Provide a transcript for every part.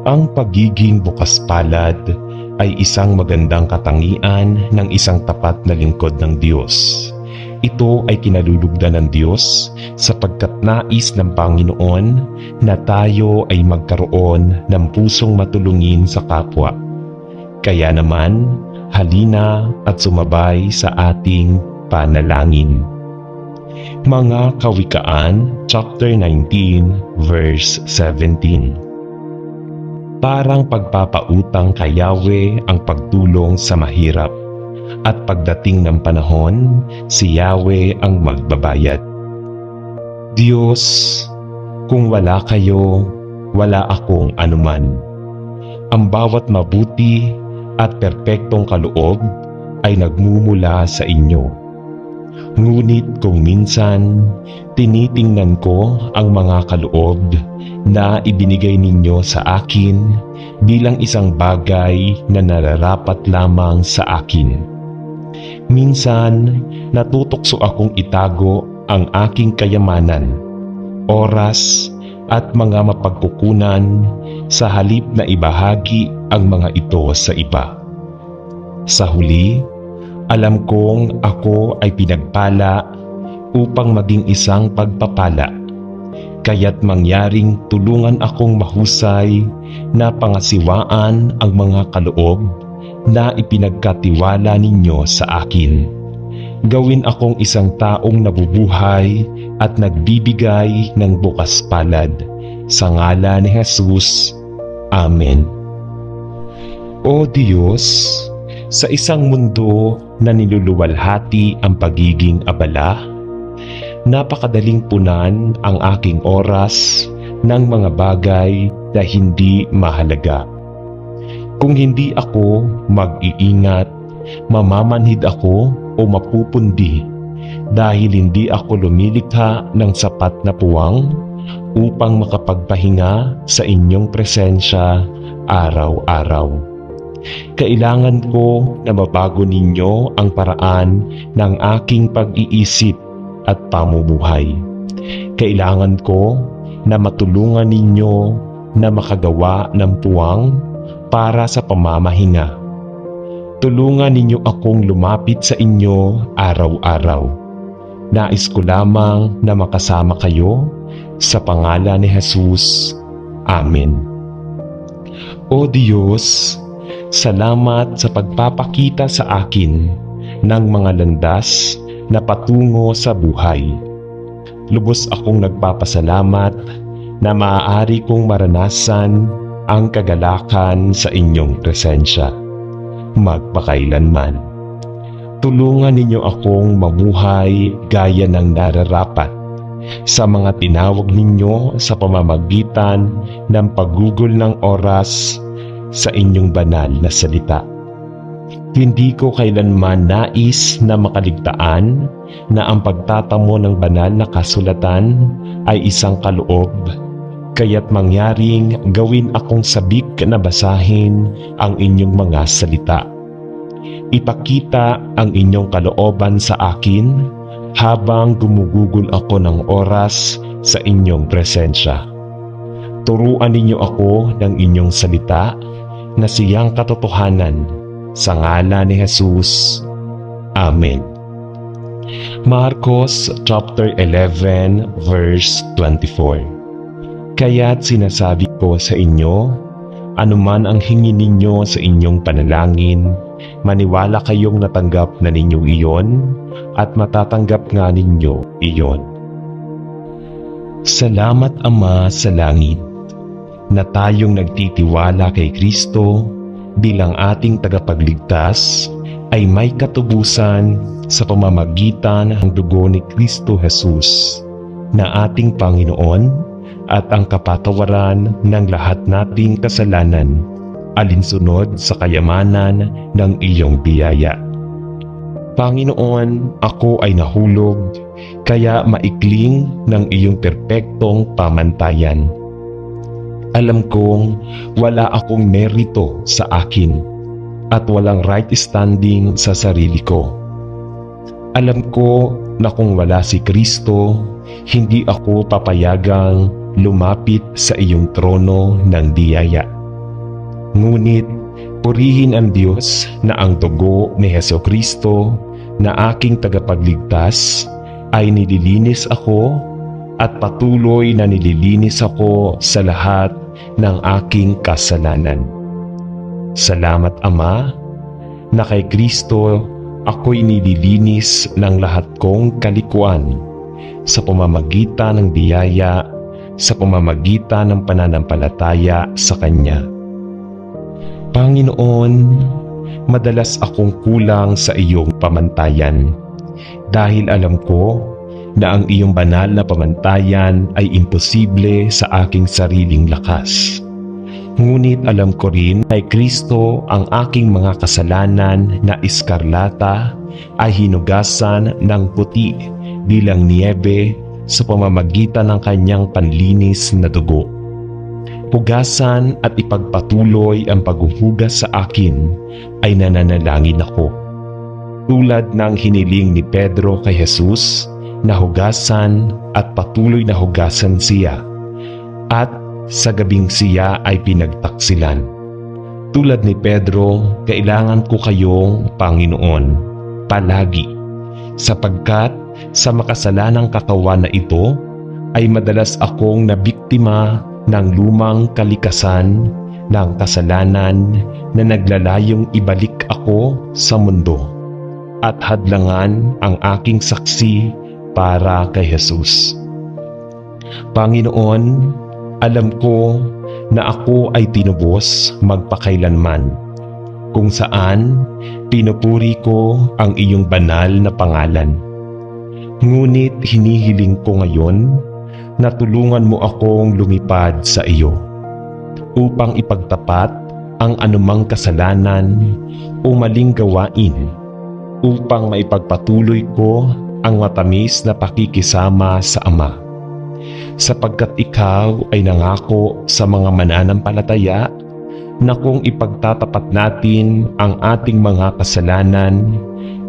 Ang pagiging bukas palad ay isang magandang katangian ng isang tapat na lingkod ng Diyos. Ito ay kinalulugdan ng Diyos sapagkat nais ng Panginoon na tayo ay magkaroon ng pusong matulungin sa kapwa. Kaya naman, halina at sumabay sa ating panalangin. Mga Kawikaan, chapter 19, verse 17. Parang pagpapautang kay Yahweh ang pagtulong sa mahirap, at pagdating ng panahon, si Yahweh ang magbabayad. Diyos, kung wala kayo, wala akong anuman. Ang bawat mabuti at perpektong kaloob ay nagmumula sa inyo. Ngunit kung minsan, tinitingnan ko ang mga kaloob na ibinigay ninyo sa akin bilang isang bagay na nararapat lamang sa akin. Minsan, natutokso akong itago ang aking kayamanan, oras at mga mapagkukunan sa halip na ibahagi ang mga ito sa iba. Sa huli, alam kong ako ay pinagpala upang maging isang pagpapala. Kaya't mangyaring tulungan akong mahusay na pangasiwaan ang mga kaloob na ipinagkatiwala ninyo sa akin. Gawin akong isang taong nabubuhay at nagbibigay ng bukas palad. Sa ngalan ni Jesus. Amen. O Diyos, sa isang mundo na niluluwalhati ang pagiging abala, napakadaling punan ang aking oras ng mga bagay na hindi mahalaga. Kung hindi ako mag-iingat, mamamanhid ako o mapupundi dahil hindi ako lumilikha ng sapat na puwang upang makapagpahinga sa inyong presensya araw-araw. Kailangan ko na mabago ninyo ang paraan ng aking pag-iisip at pamumuhay. Kailangan ko na matulungan ninyo na makagawa ng puwang para sa pamamahinga. Tulungan ninyo akong lumapit sa inyo araw-araw. Nais ko lamang na makasama kayo sa pangalan ni Jesus. Amen. O Diyos, salamat sa pagpapakita sa akin ng mga landas na patungo sa buhay. Lubos akong nagpapasalamat na maaari kong maranasan ang kagalakan sa inyong presensya magpakailanman. Tulungan ninyo akong mamuhay gaya ng nararapat sa mga tinawag ninyo sa pamamagitan ng paggugol ng oras sa inyong banal na salita. Hindi ko kailanman nais na makaligtaan na ang pagtatamo ng banal na kasulatan ay isang kaloob, kaya't mangyaring gawin akong sabik na basahin ang inyong mga salita. Ipakita ang inyong kalooban sa akin habang gumugugol ako ng oras sa inyong presensya. Turuan ninyo ako ng inyong salita na siyang katotohanan. Sa ngalan ni Jesus. Amen. Marcos chapter 11 verse 24. Kaya't sinasabi ko sa inyo, anuman ang hingin ninyo sa inyong panalangin, maniwala kayong natanggap na ninyo iyon at matatanggap nga ninyo iyon. Salamat Ama sa langit na tayong nagtitiwala kay Kristo bilang ating tagapagligtas ay may katubusan sa pamamagitan ng dugo ni Kristo Jesus na ating Panginoon at ang kapatawaran ng lahat nating kasalanan alinsunod sa kayamanan ng iyong biyaya. Panginoon, ako ay nahulog, kaya maikling ng iyong perpektong pamantayan. Alam kong wala akong merito sa akin at walang right standing sa sarili ko. Alam ko na kung wala si Kristo, hindi ako papayagang lumapit sa iyong trono ng biyaya. Ngunit purihin ang Diyos na ang dugo ni Hesukristo na aking tagapagligtas ay nililinis ako at patuloy na nililinis ako sa lahat ng aking kasalanan. Salamat Ama na kay Kristo ako'y nililinis ng lahat kong kalikuan sa pamamagitan ng biyaya, sa pamamagitan ng pananampalataya sa Kanya. Panginoon, madalas akong kulang sa iyong pamantayan dahil alam ko na ang iyong banal na pamantayan ay imposible sa aking sariling lakas. Ngunit alam ko rin kay Kristo ang aking mga kasalanan na iskarlata ay hinugasan ng puti bilang niebe sa pamamagitan ng kanyang panlinis na dugo. Hugasan at ipagpatuloy ang paghuhugas sa akin ay nananalangin ako. Tulad ng hiniling ni Pedro kay Jesus na hugasan at patuloy na hugasan siya, at sa gabing siya ay pinagtaksilan. Tulad ni Pedro, kailangan ko kayong Panginoon palagi, sapagkat sa makasalanang katawan na ito ay madalas akong nabiktima ng lumang kalikasan ng kasalanan na naglalayong ibalik ako sa mundo at hadlangan ang aking saksi para kay Jesus. Panginoon, alam ko na ako ay tinubos magpakailanman, kung saan pinupuri ko ang iyong banal na pangalan. Ngunit hinihiling ko ngayon na tulungan mo akong lumipad sa iyo upang ipagtapat ang anumang kasalanan o maling gawain, upang maipagpatuloy ko ang matamis na pakikisama sa Ama. Sapagkat ikaw ay nangako sa mga mananampalataya na kung ipagtatapat natin ang ating mga kasalanan,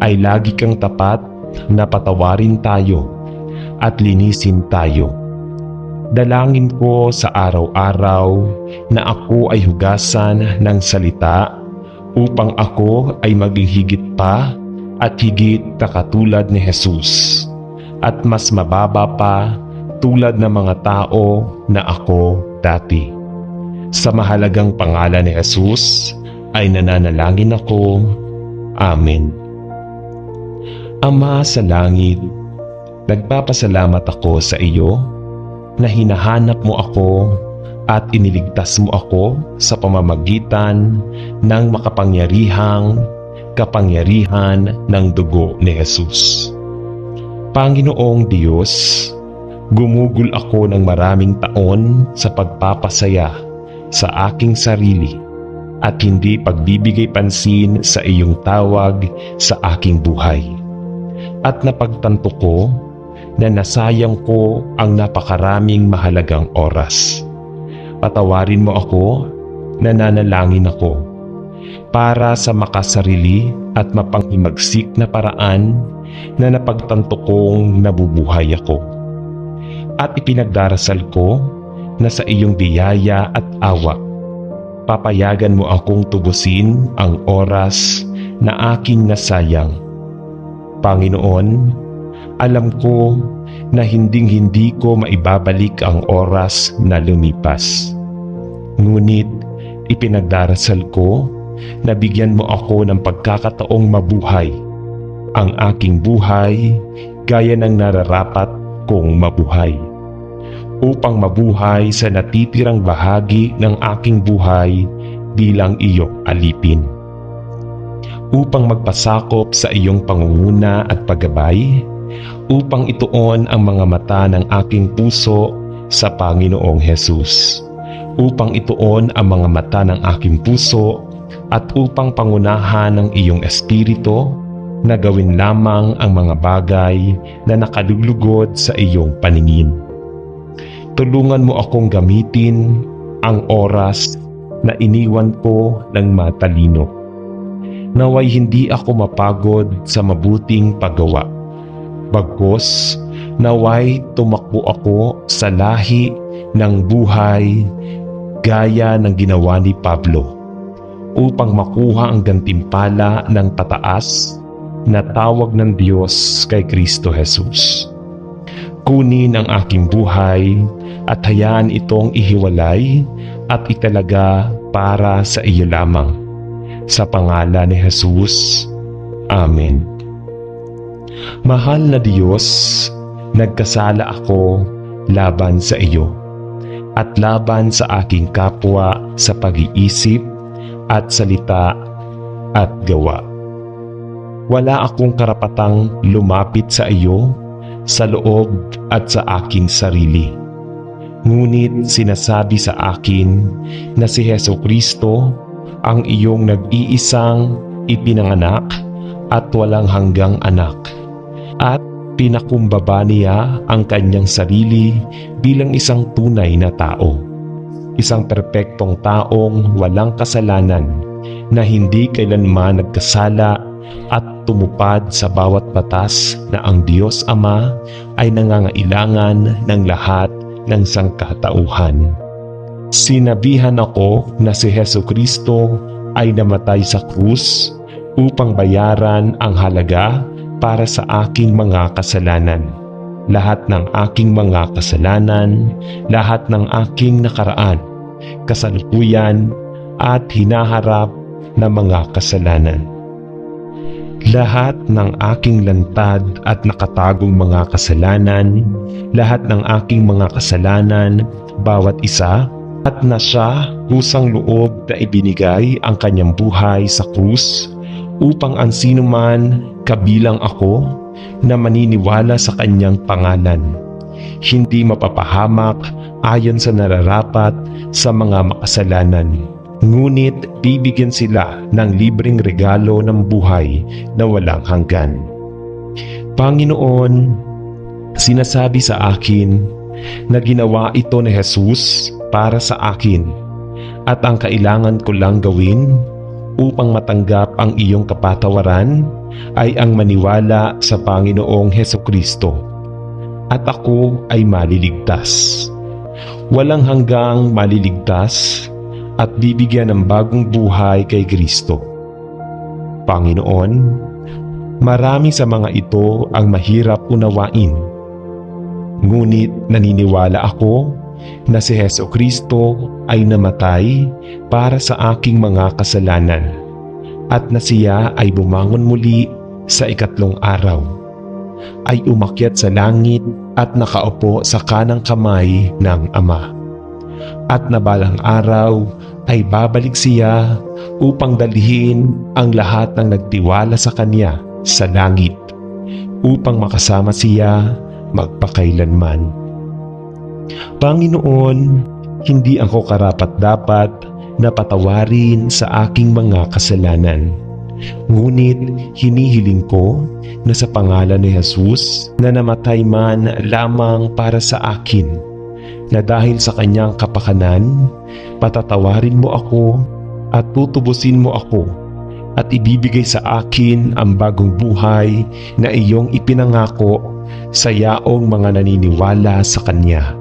ay lagi kang tapat na patawarin tayo at linisin tayo. Dalangin ko sa araw-araw na ako ay hugasan ng salita upang ako ay maging higit pa at higit na katulad ni Jesus, at mas mababa pa tulad ng mga tao na ako dati. Sa mahalagang pangalan ni Jesus ay nananalangin ako. Amen. Ama sa langit, nagpapasalamat ako sa iyo na hinahanap mo ako at iniligtas mo ako sa pamamagitan ng kapangyarihan ng dugo ni Jesus. Panginoong Diyos, gumugol ako ng maraming taon sa pagpapasaya sa aking sarili at hindi pagbibigay pansin sa iyong tawag sa aking buhay. At napagtanto ko na nasayang ko ang napakaraming mahalagang oras. Patawarin mo ako, nananalangin ako, para sa makasarili at mapanghimagsik na paraan na napagtanto kong nabubuhay ako. At ipinagdarasal ko na sa iyong biyaya at awa, papayagan mo akong tubusin ang oras na aking nasayang. Panginoon, alam ko na hinding-hindi ko maibabalik ang oras na lumipas. Ngunit ipinagdarasal ko na bigyan mo ako ng pagkakataong mabuhay ang aking buhay gaya ng nararapat kong mabuhay, upang mabuhay sa natitirang bahagi ng aking buhay bilang iyong alipin, upang magpasakop sa iyong pangunguna at paggabay, upang ituon ang mga mata ng aking puso sa Panginoong Hesus, upang ituon ang mga mata ng aking puso at upang pangunahan ng iyong espiritu na gawin lamang ang mga bagay na nakalulugod sa iyong paningin. Tulungan mo akong gamitin ang oras na iniwan ko ng matalino. Naway hindi ako mapagod sa mabuting paggawa. Bagkus, naway tumakbo ako sa lahi ng buhay gaya ng ginawa ni Pablo, upang makuha ang gantimpala ng pataas na tawag ng Diyos kay Kristo Jesus. Kunin ang aking buhay at hayaan itong ihiwalay at italaga para sa iyo lamang. Sa pangalan ni Jesus. Amen. Mahal na Diyos, nagkasala ako laban sa iyo at laban sa aking kapwa sa pag-iisip at salita at gawa. Wala akong karapatang lumapit sa iyo sa loob at sa aking sarili. Ngunit sinasabi sa akin na si Hesukristo ang iyong nag-iisang ipinanganak at walang hanggang anak, at pinakumbaba niya ang kanyang sarili bilang isang tunay na tao, isang perpektong taong walang kasalanan na hindi kailanman nagkasala at tumupad sa bawat batas na ang Diyos Ama ay nangangailangan ng lahat ng sangkatauhan. Sinabihan ako na si Hesukristo ay namatay sa krus upang bayaran ang halaga para sa aking mga kasalanan. Lahat ng aking mga kasalanan, lahat ng aking nakaraan, kasalukuyan at hinaharap na mga kasalanan. Lahat ng aking lantad at nakatagong mga kasalanan, lahat ng aking mga kasalanan, bawat isa, at na siya kusang loob na ibinigay ang kanyang buhay sa krus upang ang sinuman kabilang ako na maniniwala sa kanyang pangalan hindi mapapahamak ayon sa nararapat sa mga makasalanan, ngunit bibigyan sila ng libreng regalo ng buhay na walang hanggan. Panginoon, sinasabi sa akin na ginawa ito ni Jesus para sa akin at ang kailangan ko lang gawin upang matanggap ang iyong kapatawaran ay ang maniwala sa Panginoong Hesukristo at ako ay maliligtas. Walang hanggang maliligtas at bibigyan ng bagong buhay kay Kristo. Panginoon, marami sa mga ito ang mahirap unawain. Ngunit naniniwala ako na si Hesukristo ay namatay para sa aking mga kasalanan at na siya ay bumangon muli sa ikatlong araw, ay umakyat sa langit at nakaupo sa kanang kamay ng Ama. At na balang araw ay babalik siya upang dalhin ang lahat ng nagtiwala sa Kanya sa langit upang makasama siya magpakailanman. Panginoon, hindi ako karapat-dapat na patawarin sa aking mga kasalanan. Ngunit hinihiling ko na sa pangalan ni Jesus na namatay man lamang para sa akin, na dahil sa kanyang kapakanan, patatawarin mo ako at tutubusin mo ako at ibibigay sa akin ang bagong buhay na iyong ipinangako sa yaong mga naniniwala sa Kanya.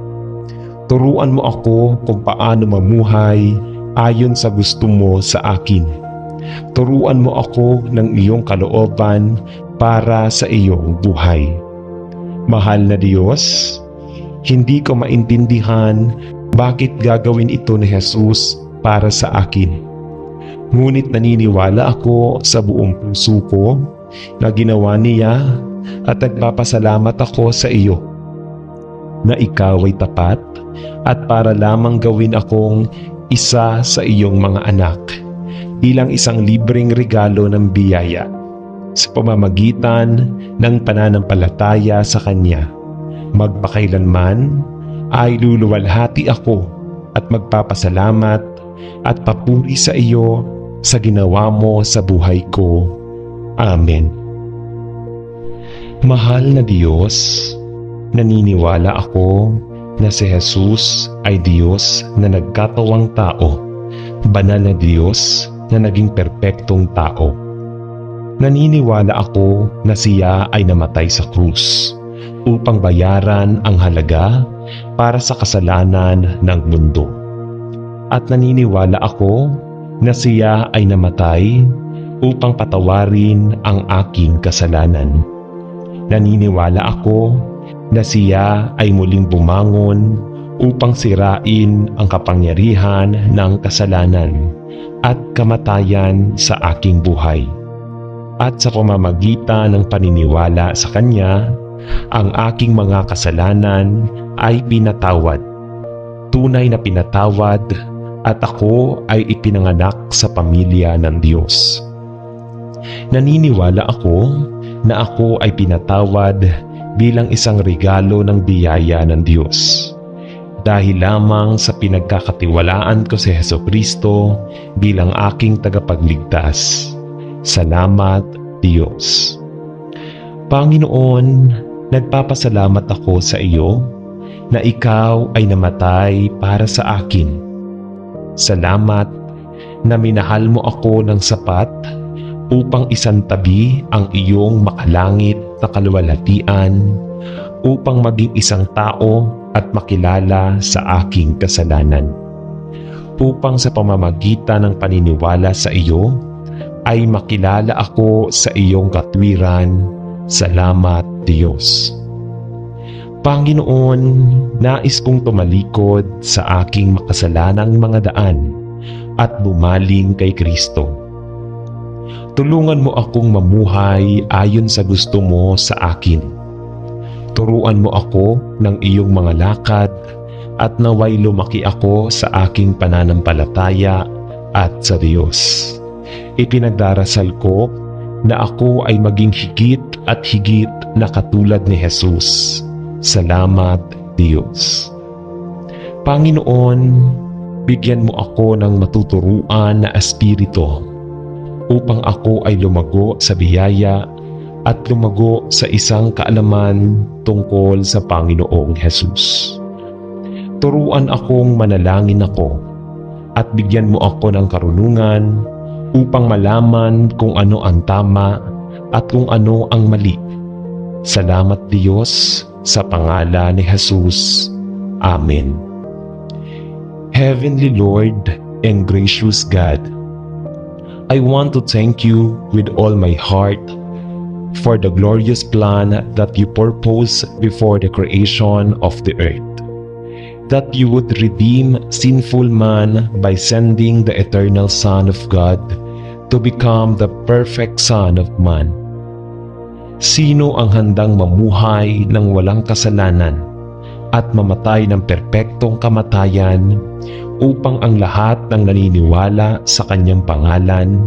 Turuan mo ako kung paano mamuhay ayon sa gusto mo sa akin. Turuan mo ako ng iyong kalooban para sa iyong buhay. Mahal na Diyos, hindi ko maintindihan bakit gagawin ito ni Jesus para sa akin. Ngunit naniniwala ako sa buong puso ko na ginawa niya at nagpapasalamat ako sa iyo na ikaw ay tapat at para lamang gawin akong isa sa iyong mga anak bilang isang libreng regalo ng biyaya sa pamamagitan ng pananampalataya sa Kanya. Magpakailanman ay luluwalhati ako at magpapasalamat at papuri sa iyo sa ginawa mo sa buhay ko. Amen. Mahal na Diyos, naniniwala ako na si Jesus ay Diyos na nagkatawang tao, banal na Diyos na naging perpektong tao. Naniniwala ako na siya ay namatay sa krus upang bayaran ang halaga para sa kasalanan ng mundo. At naniniwala ako na siya ay namatay upang patawarin ang aking kasalanan. Naniniwala ako na siya ay muling bumangon upang sirain ang kapangyarihan ng kasalanan at kamatayan sa aking buhay. At sa pamamagitan ng paniniwala sa Kanya, ang aking mga kasalanan ay pinatawad. Tunay na pinatawad at ako ay ipinanganak sa pamilya ng Diyos. Naniniwala ako na ako ay pinatawad bilang isang regalo ng biyaya ng Diyos. Dahil lamang sa pinagkakatiwalaan ko si Hesukristo bilang aking tagapagligtas. Salamat, Diyos. Panginoon, nagpapasalamat ako sa iyo na ikaw ay namatay para sa akin. Salamat na minahal mo ako ng sapat upang isantabi ang iyong makalangit na kaluwalhatian upang maging isang tao at makilala sa aking kasalanan. Upang sa pamamagitan ng paniniwala sa iyo, ay makilala ako sa iyong katwiran. Salamat, Diyos. Panginoon, nais kong tumalikod sa aking makasalanang mga daan at bumaling kay Kristo. Tulungan mo akong mamuhay ayon sa gusto mo sa akin. Turuan mo ako ng iyong mga lakad at naway lumaki ako sa aking pananampalataya at sa Diyos. Ipinagdarasal ko na ako ay maging higit at higit na katulad ni Jesus. Salamat, Diyos. Panginoon, bigyan mo ako ng matuturuan na espiritu upang ako ay lumago sa biyaya at lumago sa isang kaalaman tungkol sa Panginoong Jesus. Turuan akong manalangin ako at bigyan mo ako ng karunungan upang malaman kung ano ang tama at kung ano ang mali. Salamat, Diyos, sa pangalan ni Jesus. Amen. Heavenly Lord and gracious God, I want to thank you with all my heart for the glorious plan that you purposed before the creation of the earth, that you would redeem sinful man by sending the eternal Son of God to become the perfect Son of Man. Sino ang handang mamuhay ng walang kasalanan at mamatay ng perpektong kamatayan upang ang lahat ng naniniwala sa kanyang pangalan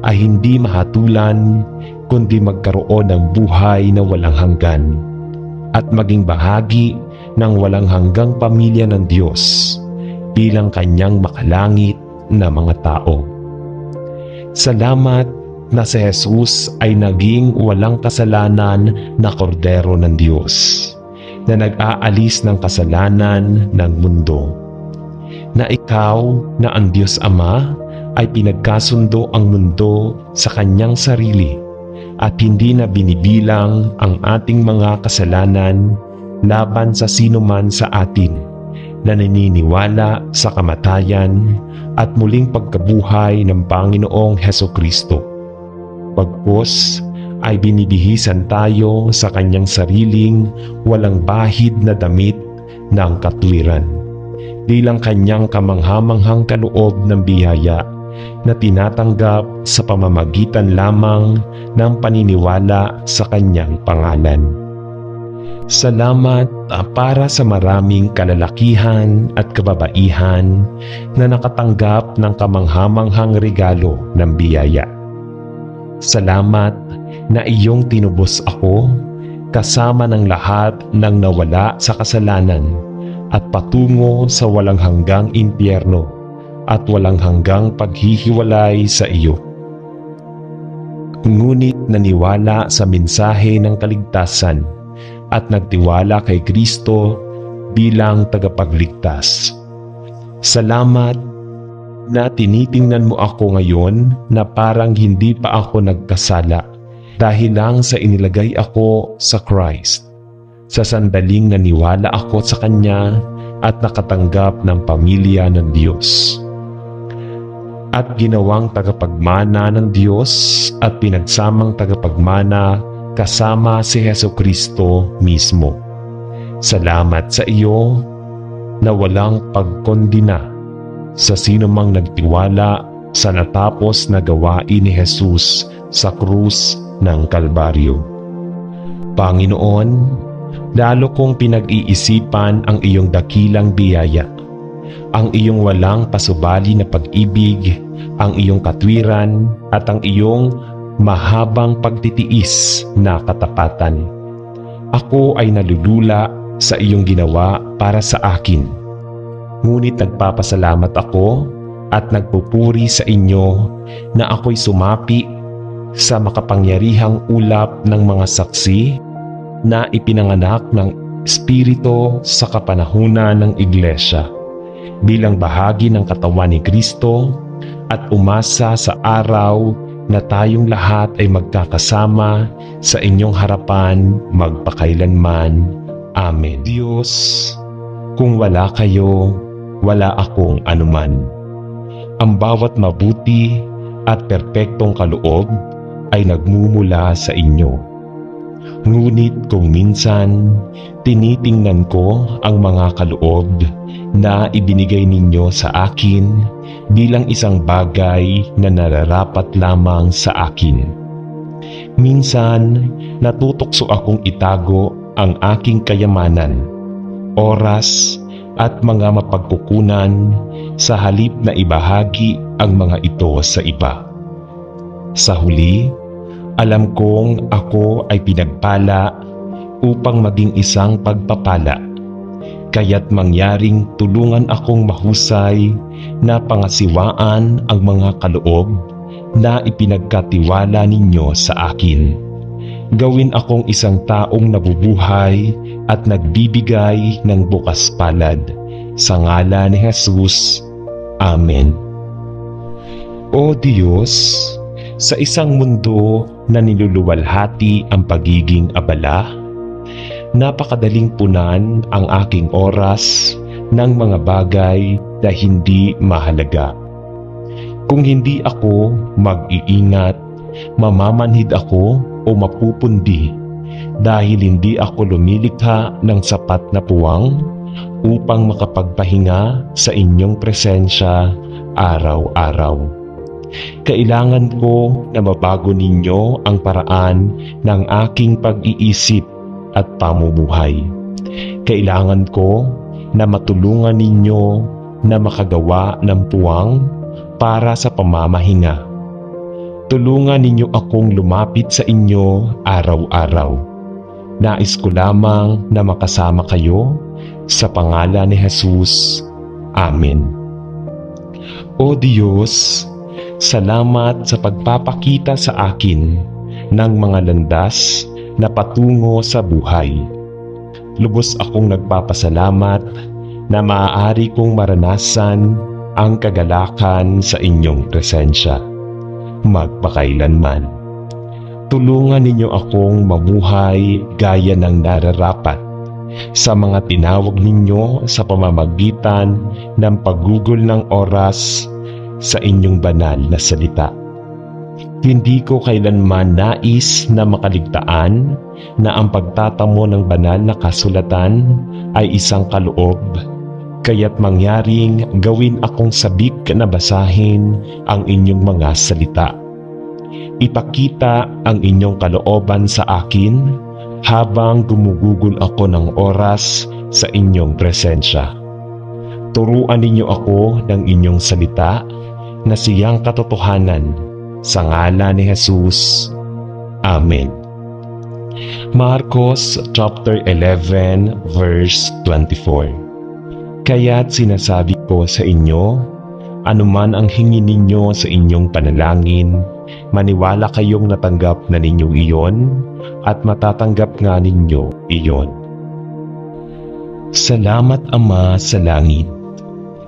ay hindi mahatulan kundi magkaroon ng buhay na walang hanggan at maging bahagi ng walang hanggang pamilya ng Diyos bilang kanyang makalangit na mga tao. Salamat na si Jesus ay naging walang kasalanan na kordero ng Diyos na nag-aalis ng kasalanan ng mundo. Na ikaw na ang Diyos Ama ay pinagkasundo ang mundo sa kanyang sarili at hindi na binibilang ang ating mga kasalanan laban sa sinuman sa atin na naniniwala sa kamatayan at muling pagkabuhay ng Panginoong Hesukristo. Pagkos ay binibihisan tayo sa kanyang sariling walang bahid na damit ng katwiran. Bilang kanyang kamanghamanghang kaloob ng biyaya na tinatanggap sa pamamagitan lamang ng paniniwala sa kanyang pangalan. Salamat para sa maraming kalalakihan at kababaihan na nakatanggap ng kamanghamanghang regalo ng biyaya. Salamat na iyong tinubos ako kasama ng lahat ng nawala sa kasalanan at patungo sa walang hanggang impyerno at walang hanggang paghihiwalay sa iyo. Ngunit naniwala sa mensahe ng kaligtasan at nagtiwala kay Kristo bilang tagapagligtas. Salamat na tinitingnan mo ako ngayon na parang hindi pa ako nagkasala dahil lang sa inilagay ako sa Christ. Sa sandaling naniwala ako sa Kanya at nakatanggap ng pamilya ng Diyos. at ginawang tagapagmana ng Diyos at pinagsamang tagapagmana kasama si Hesukristo mismo. Salamat sa iyo na walang pagkondina sa sinumang nagtiwala sa natapos na gawain ni Jesus sa krus ng Kalbaryo. Panginoon, lalo kong pinag-iisipan ang iyong dakilang biyaya, ang iyong walang pasubali na pag-ibig, ang iyong katwiran at ang iyong mahabang pagtitiis na katapatan. Ako ay nalulula sa iyong ginawa para sa akin. Ngunit nagpapasalamat ako at nagpupuri sa inyo na ako'y sumapi sa makapangyarihang ulap ng mga saksi na ipinanganak ng Espiritu sa kapanahunan ng Iglesia bilang bahagi ng katawan ni Kristo at umasa sa araw na tayong lahat ay magkakasama sa inyong harapan magpakailanman. Amen. Diyos, kung wala kayo, wala akong anuman. Ang bawat mabuti at perpektong kaloob ay nagmumula sa inyo. Ngunit kung minsan, tinitingnan ko ang mga kaloob na ibinigay ninyo sa akin bilang isang bagay na nararapat lamang sa akin. Minsan, natutokso akong itago ang aking kayamanan, oras at mga mapagkukunan sa halip na ibahagi ang mga ito sa iba. Sa huli, alam kong ako ay pinagpala upang maging isang pagpapala, kaya't mangyaring tulungan akong mahusay na pangasiwaan ang mga kaloob na ipinagkatiwala ninyo sa akin. Gawin akong isang taong nabubuhay at nagbibigay ng bukas palad. Sa ngalan ni Jesus. Amen. O Diyos, sa isang mundo na niluluwalhati ang pagiging abala, napakadaling punan ang aking oras ng mga bagay na hindi mahalaga. Kung hindi ako mag-iingat, mamamanhid ako o mapupundi dahil hindi ako lumilikha ng sapat na puwang upang makapagpahinga sa inyong presensya araw-araw. Kailangan ko na mabago ninyo ang paraan ng aking pag-iisip at pamumuhay. Kailangan ko na matulungan ninyo na makagawa ng puwang para sa pamamahinga. Tulungan ninyo akong lumapit sa inyo araw-araw. Nais ko lamang na makasama kayo sa pangalan ni Jesus. Amen. O Diyos, salamat sa pagpapakita sa akin ng mga landas na patungo sa buhay. Lubos akong nagpapasalamat na maaari kong maranasan ang kagalakan sa inyong presensya magpakailanman. Tulungan ninyo akong mamuhay gaya ng nararapat sa mga tinawag ninyo sa pamamagitan ng paggugol ng oras sa inyong banal na salita. Hindi ko kailanman nais na makaligtaan na ang pagtatamo ng banal na kasulatan ay isang kaloob, kaya't mangyaring gawin akong sabik na basahin ang inyong mga salita. Ipakita ang inyong kalooban sa akin habang gumugugol ako ng oras sa inyong presensya. Turuan ninyo ako ng inyong salita na siyang katotohanan sa ngalan ni Jesus. Amen. Marcos chapter 11 verse 24. Kaya't sinasabi ko sa inyo, anuman ang hingin ninyo sa inyong panalangin, maniwala kayong natanggap na ninyo iyon at matatanggap nga ninyo iyon. Salamat Ama sa langit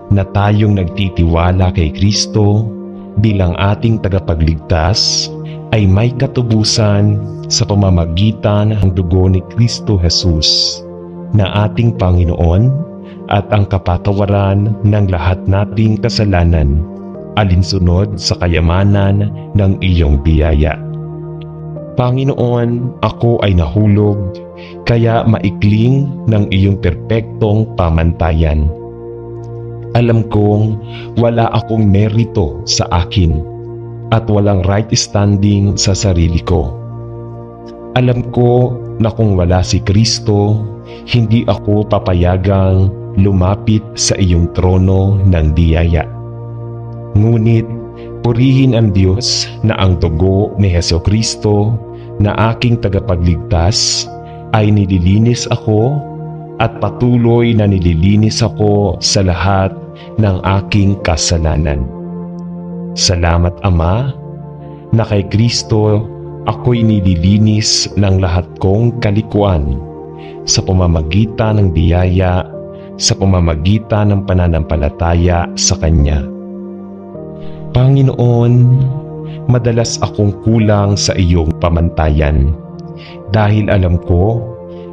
na tayong nagtitiwala kay Kristo bilang ating tagapagligtas ay may katubusan sa pamamagitan ng dugo ni Kristo Jesus na ating Panginoon at ang kapatawaran ng lahat nating kasalanan. alinsunod sa kayamanan ng iyong biyaya. Panginoon, ako ay nahulog, kaya maikling ng iyong perpektong pamantayan. Alam kong wala akong merito sa akin at walang right standing sa sarili ko. Alam ko na kung wala si Kristo, hindi ako papayagang lumapit sa iyong trono ng biyaya. Ngunit purihin ang Diyos na ang dugo ni Hesukristo na aking tagapagligtas ay nililinis ako at patuloy na nililinis ako sa lahat ng aking kasalanan. Salamat Ama na kay Kristo ako'y nililinis ng lahat kong kalikuan sa pamamagitan ng biyaya, sa pamamagitan ng pananampalataya sa Kanya. Panginoon, madalas akong kulang sa iyong pamantayan dahil alam ko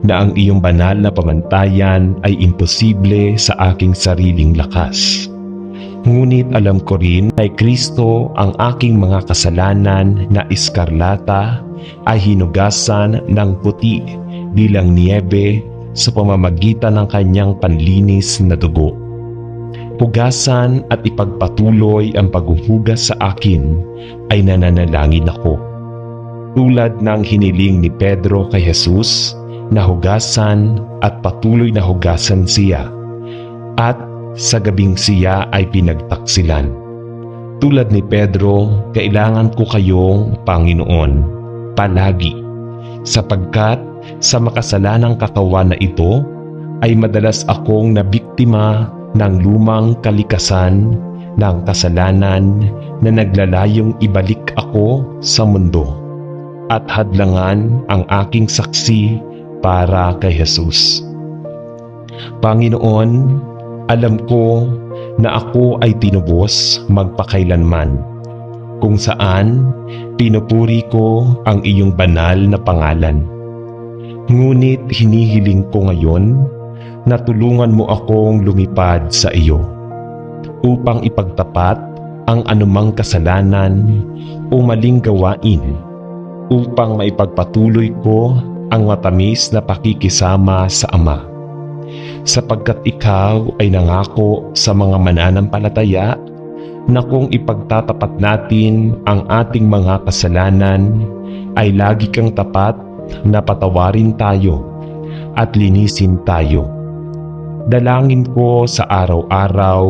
na ang iyong banal na pamantayan ay imposible sa aking sariling lakas. Ngunit alam ko rin ay Kristo ang aking mga kasalanan na iskarlata ay hinugasan ng puti bilang niyebe sa pamamagitan ng kanyang panlinis na dugo. Hugasan at ipagpatuloy ang paghuhugas sa akin ay nananalangin ako. Tulad ng hiniling ni Pedro kay Jesus na hugasan at patuloy na hugasan siya, at sa gabing siya ay pinagtaksilan. Tulad ni Pedro, kailangan ko kayong Panginoon palagi, sapagkat sa makasalanang katawan na ito ay madalas akong nabiktima ng lumang kalikasan ng kasalanan na naglalayong ibalik ako sa mundo at hadlangan ang aking saksi para kay Jesus. Panginoon, alam ko na ako ay tinubos magpakailanman, kung saan pinupuri ko ang iyong banal na pangalan. Ngunit hinihiling ko ngayon na tulungan mo akong lumipad sa iyo upang ipagtapat ang anumang kasalanan o maling gawain, upang maipagpatuloy ko ang matamis na pakikisama sa Ama. Sapagkat ikaw ay nangako sa mga mananampalataya na kung ipagtatapat natin ang ating mga kasalanan, ay lagi kang tapat na patawarin tayo at linisin tayo. Dalangin ko sa araw-araw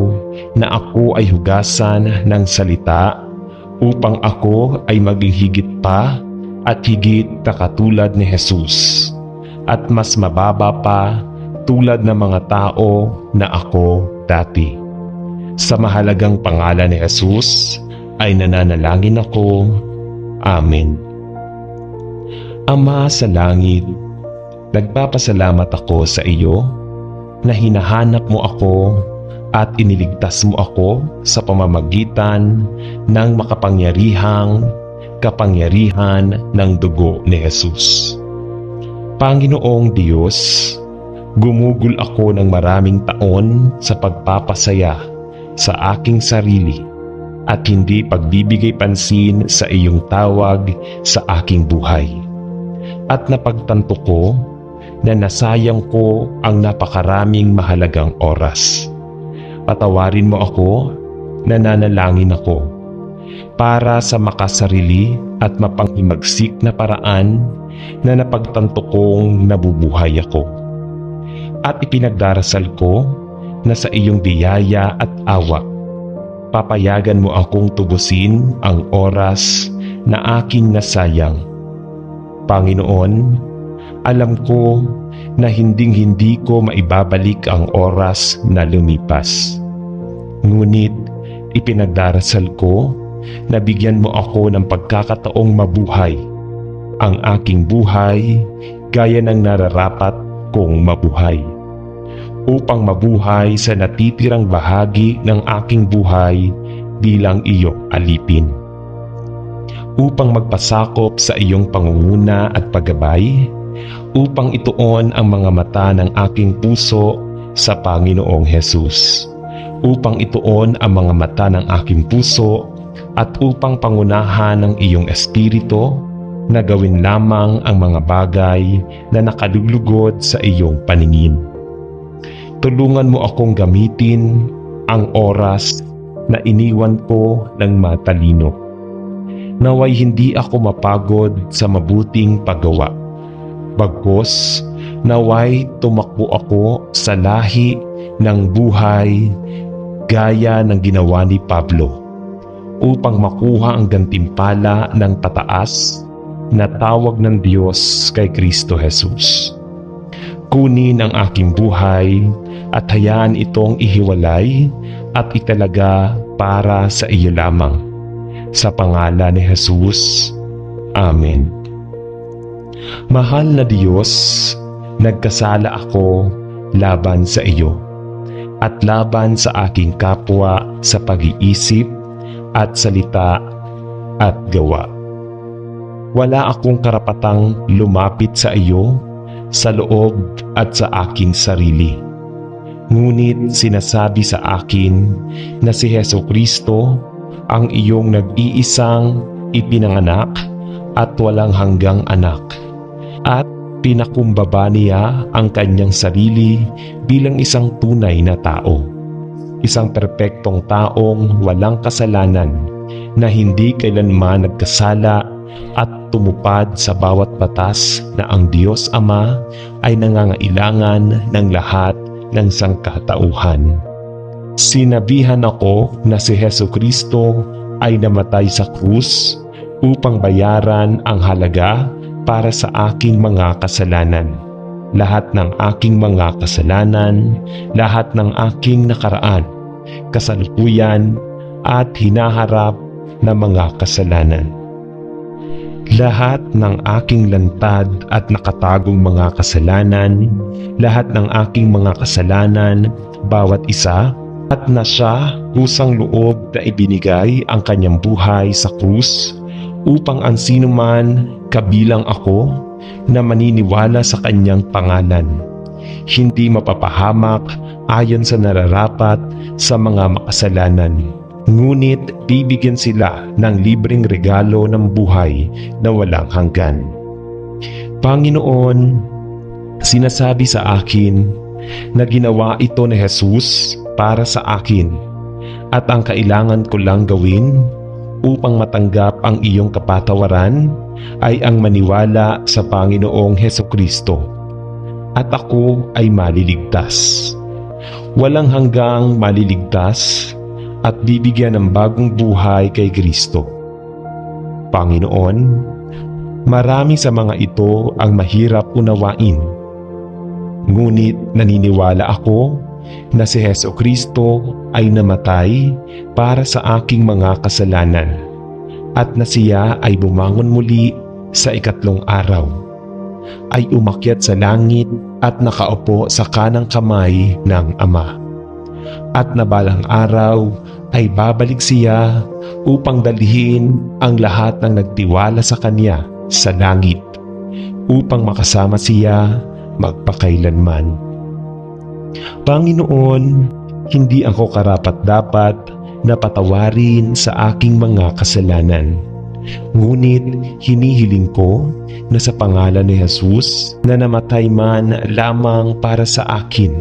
na ako ay hugasan ng salita upang ako ay maging higit pa at higit na katulad ni Jesus at mas mababa pa tulad ng mga tao na ako dati. Sa mahalagang pangalan ni Jesus ay nananalangin ako. Amen. Ama sa langit, nagpapasalamat ako sa iyo na hinahanap mo ako at iniligtas mo ako sa pamamagitan ng kapangyarihan ng dugo ni Jesus. Panginoong Diyos, gumugol ako ng maraming taon sa pagpapasaya sa aking sarili at hindi pagbibigay pansin sa iyong tawag sa aking buhay. At napagtanto ko na nasayang ko ang napakaraming mahalagang oras. Patawarin mo ako, nananalangin ako, para sa makasarili at mapanghimagsik na paraan na napagtanto kong nabubuhay ako. At ipinagdarasal ko na sa iyong biyaya at awa, papayagan mo akong tubusin ang oras na aking nasayang. Panginoon, alam ko na hinding-hindi ko maibabalik ang oras na lumipas. Ngunit ipinagdarasal ko na bigyan mo ako ng pagkakataong mabuhay ang aking buhay gaya ng nararapat kong mabuhay, upang mabuhay sa natitirang bahagi ng aking buhay bilang iyong alipin, upang magpasakop sa iyong pangunguna at paggabay, upang ituon ang mga mata ng aking puso sa Panginoong Jesus, upang ituon ang mga mata ng aking puso at upang pangunahan ng iyong espiritu na gawin lamang ang mga bagay na nakalulugod sa iyong paningin. Tulungan mo akong gamitin ang oras na iniwan ko ng matalino. Naway hindi ako mapagod sa mabuting paggawa. Bagkus, naway tumakbo ako sa lahi ng buhay gaya ng ginawa ni Pablo upang makuha ang gantimpala ng pataas na tawag ng Diyos kay Kristo Jesus. Kunin ang aking buhay at hayaan itong ihiwalay at italaga para sa iyo lamang. Sa pangalan ni Jesus. Amen. Mahal na Diyos, nagkasala ako laban sa iyo at laban sa aking kapwa sa pag-iisip at salita at gawa. Wala akong karapatang lumapit sa iyo sa loob at sa aking sarili. Ngunit sinasabi sa akin na si Hesukristo ang iyong nag-iisang ipinanganak at walang hanggang anak, at pinakumbaba niya ang kanyang sarili bilang isang tunay na tao, isang perpektong taong walang kasalanan na hindi kailanman nagkasala at tumupad sa bawat batas na ang Diyos Ama ay nangangailangan ng lahat ng sangkatauhan. Sinabihan ako na si Hesukristo ay namatay sa krus upang bayaran ang halaga para sa aking mga kasalanan. Lahat ng aking mga kasalanan, lahat ng aking nakaraan, kasalukuyan at hinaharap na mga kasalanan. Lahat ng aking lantad at nakatagong mga kasalanan, lahat ng aking mga kasalanan, bawat isa, at na siya kusang loob na ibinigay ang kanyang buhay sa krus upang ang sinuman kabilang ako na maniniwala sa kanyang pangalan hindi mapapahamak ayon sa nararapat sa mga makasalanan, ngunit bibigyan sila ng libreng regalo ng buhay na walang hanggan. Panginoon, sinasabi sa akin na ginawa ito ni Jesus para sa akin at ang kailangan ko lang gawin upang matanggap ang iyong kapatawaran ay ang maniwala sa Panginoong Hesukristo at ako ay maliligtas. Walang hanggang maliligtas at bibigyan ng bagong buhay kay Kristo. Panginoon, marami sa mga ito ang mahirap unawain. Ngunit naniniwala ako na si Hesukristo ay namatay para sa aking mga kasalanan at na siya ay bumangon muli sa ikatlong araw, ay umakyat sa langit at nakaupo sa kanang kamay ng Ama. At na balang araw ay babalik siya upang dalhin ang lahat ng nagtiwala sa Kanya sa langit, upang makasama siya magpakailanman. Panginoon, hindi ako karapat-dapat na patawarin sa aking mga kasalanan. Ngunit hinihiling ko na sa pangalan ni Jesus na namatay man lamang para sa akin,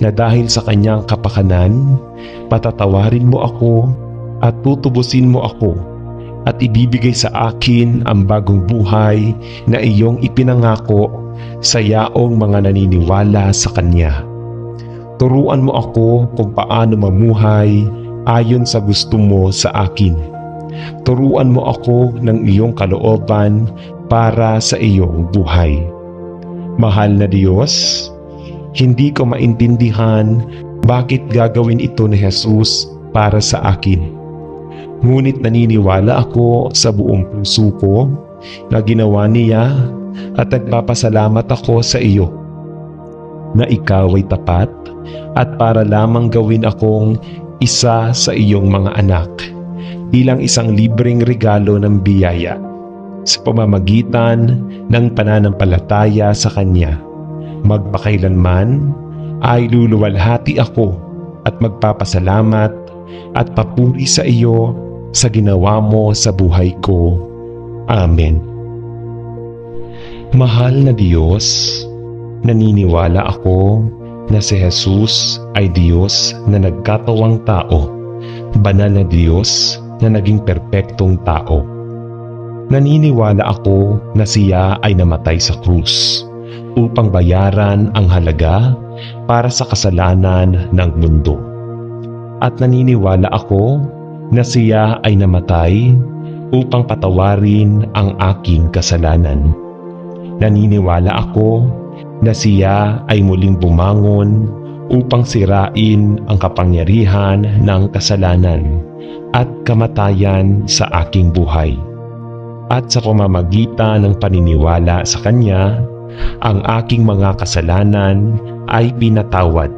na dahil sa kanyang kapakanan, patatawarin mo ako at tutubusin mo ako at ibibigay sa akin ang bagong buhay na iyong ipinangako sa yaong mga naniniwala sa Kanya. Turuan mo ako kung paano mamuhay ayon sa gusto mo sa akin. Turuan mo ako ng iyong kalooban para sa iyong buhay. Mahal na Diyos, hindi ko maintindihan bakit gagawin ito ni Jesus para sa akin. Ngunit naniniwala ako sa buong puso ko na ginawa niya at nagpapasalamat ako sa iyo na ikaw ay tapat at para lamang gawin akong isa sa iyong mga anak bilang isang libreng regalo ng biyaya sa pamamagitan ng pananampalataya sa Kanya. Magpakailanman ay luluwalhati ako at magpapasalamat at papuri sa iyo sa ginawa mo sa buhay ko. Amen. Mahal na Diyos, naniniwala ako na si Jesus ay Diyos na nagkatawang tao, banal na Diyos na naging perpektong tao. Naniniwala ako na siya ay namatay sa krus upang bayaran ang halaga para sa kasalanan ng mundo. At naniniwala ako na siya ay namatay upang patawarin ang aking kasalanan. Naniniwala ako na siya ay muling bumangon upang sirain ang kapangyarihan ng kasalanan at kamatayan sa aking buhay. At sa pamamagitan ng paniniwala sa Kanya, ang aking mga kasalanan ay pinatawad.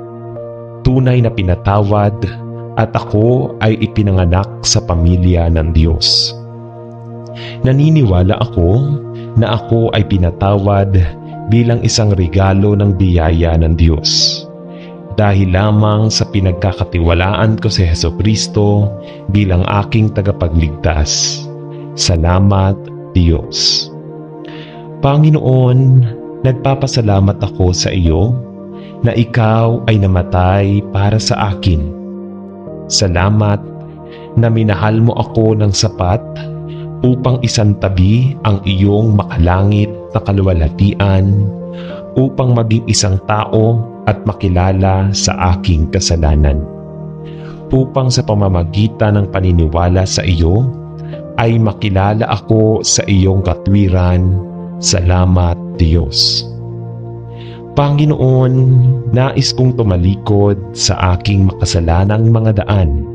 Tunay na pinatawad at ako ay ipinanganak sa pamilya ng Diyos. Naniniwala ako na ako ay pinatawad bilang isang regalo ng biyaya ng Diyos. Dahil lamang sa pinagkakatiwalaan ko si Hesukristo bilang aking tagapagligtas. Salamat, Diyos. Panginoon, nagpapasalamat ako sa iyo na ikaw ay namatay para sa akin. Salamat na minahal mo ako ng sapat upang isantabi ang iyong makalangit na kaluwalhatian upang maging isang tao at makilala sa aking kasalanan. Upang sa pamamagitan ng paniniwala sa iyo, ay makilala ako sa iyong katwiran. Salamat, Diyos. Panginoon, nais kong tumalikod sa aking makasalanang mga daan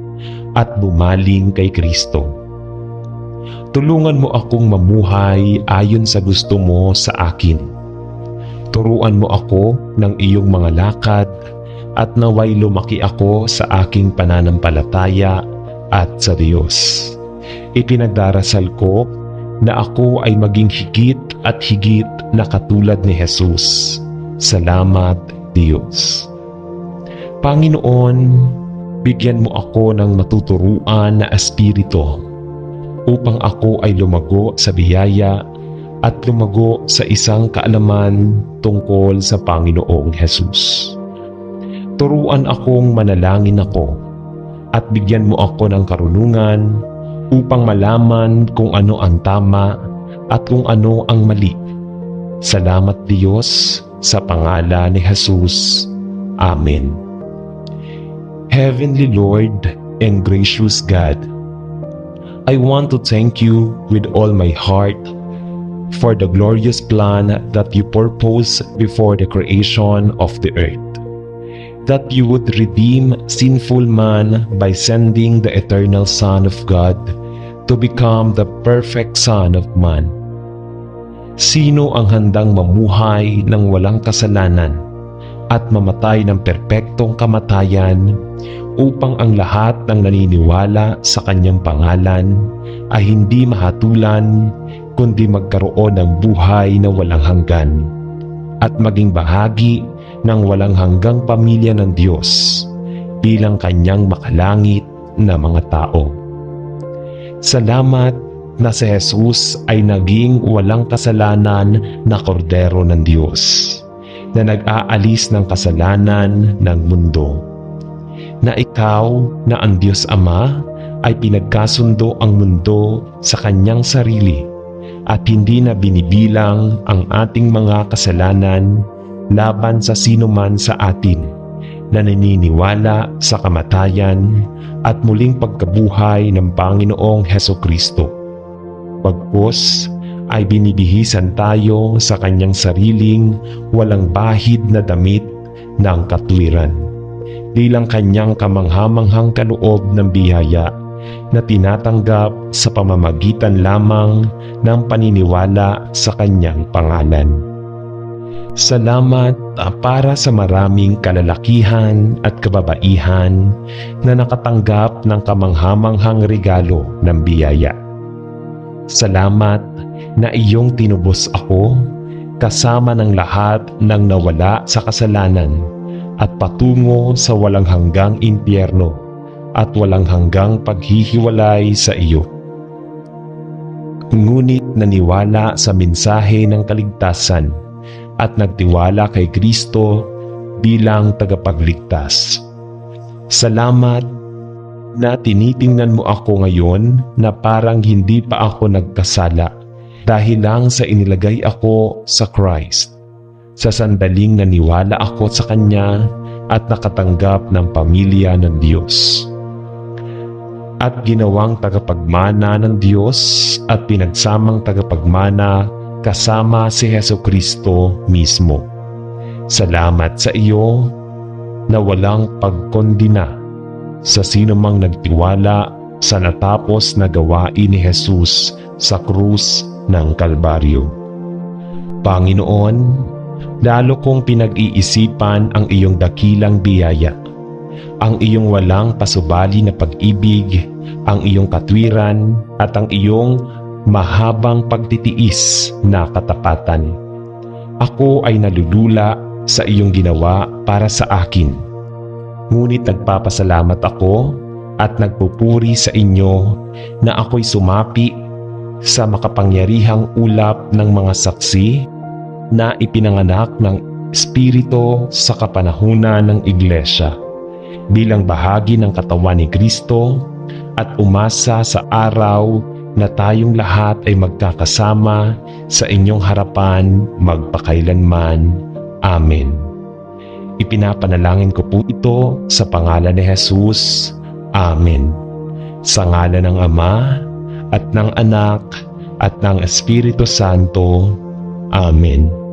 at bumaling kay Kristo. Tulungan mo akong mamuhay ayon sa gusto mo sa akin. Turuan mo ako ng iyong mga lakad at naway lumaki ako sa aking pananampalataya at sa Diyos. Ipinagdarasal ko na ako ay maging higit at higit na katulad ni Jesus. Salamat, Diyos. Panginoon, bigyan mo ako ng matuturuan na espiritu upang ako ay lumago sa biyaya at lumago sa isang kaalaman tungkol sa Panginoong Jesus. Turuan akong manalangin ako at bigyan mo ako ng karunungan upang malaman kung ano ang tama at kung ano ang mali. Salamat, Diyos, sa pangalan ni Jesus. Amen. Heavenly Lord and gracious God, I want to thank you with all my heart for the glorious plan that you purposed before the creation of the earth, that you would redeem sinful man by sending the eternal Son of God to become the perfect Son of Man. Sino ang handang mamuhay ng walang kasalanan at mamatay ng perpektong kamatayan upang ang lahat ng naniniwala sa kanyang pangalan ay hindi mahatulan kundi magkaroon ng buhay na walang hanggan at maging bahagi ng walang hanggang pamilya ng Diyos bilang kanyang makalangit na mga tao. Salamat na si Jesus ay naging walang kasalanan na kordero ng Diyos na nag-aalis ng kasalanan ng mundo. Na ikaw na ang Diyos Ama ay pinagkasundo ang mundo sa kanyang sarili at hindi na binibilang ang ating mga kasalanan laban sa sino man sa atin na naniniwala sa kamatayan at muling pagkabuhay ng Panginoong Hesukristo. Bagkus ay binibihisan tayo sa kanyang sariling walang bahid na damit ng katwiran bilang kanyang kamanghamanghang kaloob ng biyaya na tinatanggap sa pamamagitan lamang ng paniniwala sa kanyang pangalan. Salamat para sa maraming kalalakihan at kababaihan na nakatanggap ng kamanghamanghang regalo ng biyaya. Salamat na iyong tinubos ako kasama ng lahat ng nawala sa kasalanan at patungo sa walang hanggang impyerno at walang hanggang paghihiwalay sa iyo. Ngunit naniwala sa mensahe ng kaligtasan at nagtiwala kay Kristo bilang tagapagligtas. Salamat na tinitingnan mo ako ngayon na parang hindi pa ako nagkasala dahil lang sa inilagay ako sa Christ. Sa sandaling naniwala ako sa Kanya at nakatanggap ng pamilya ng Diyos. At ginawang tagapagmana ng Diyos at pinagsamang tagapagmana kasama si Hesukristo mismo. Salamat sa iyo na walang pagkondina sa sinumang nagtiwala sa natapos na gawain ni Jesus sa krus ng Kalbaryo. Panginoon, lalo kong pinag-iisipan ang iyong dakilang biyaya, ang iyong walang pasubali na pag-ibig, ang iyong katwiran at ang iyong mahabang pagtitiis na katapatan. Ako ay nalulula sa iyong ginawa para sa akin. Ngunit nagpapasalamat ako at nagpupuri sa inyo na ako'y sumapi sa makapangyarihang ulap ng mga saksi na ipinanganak ng Espiritu sa kapanahunan ng Iglesia bilang bahagi ng katawan ni Kristo at umasa sa araw na tayong lahat ay magkakasama sa inyong harapan magpakailanman. Amen. Ipinapanalangin ko po ito sa pangalan ni Jesus. Amen. Sa ngalan ng Ama at ng Anak at ng Espiritu Santo. Amen.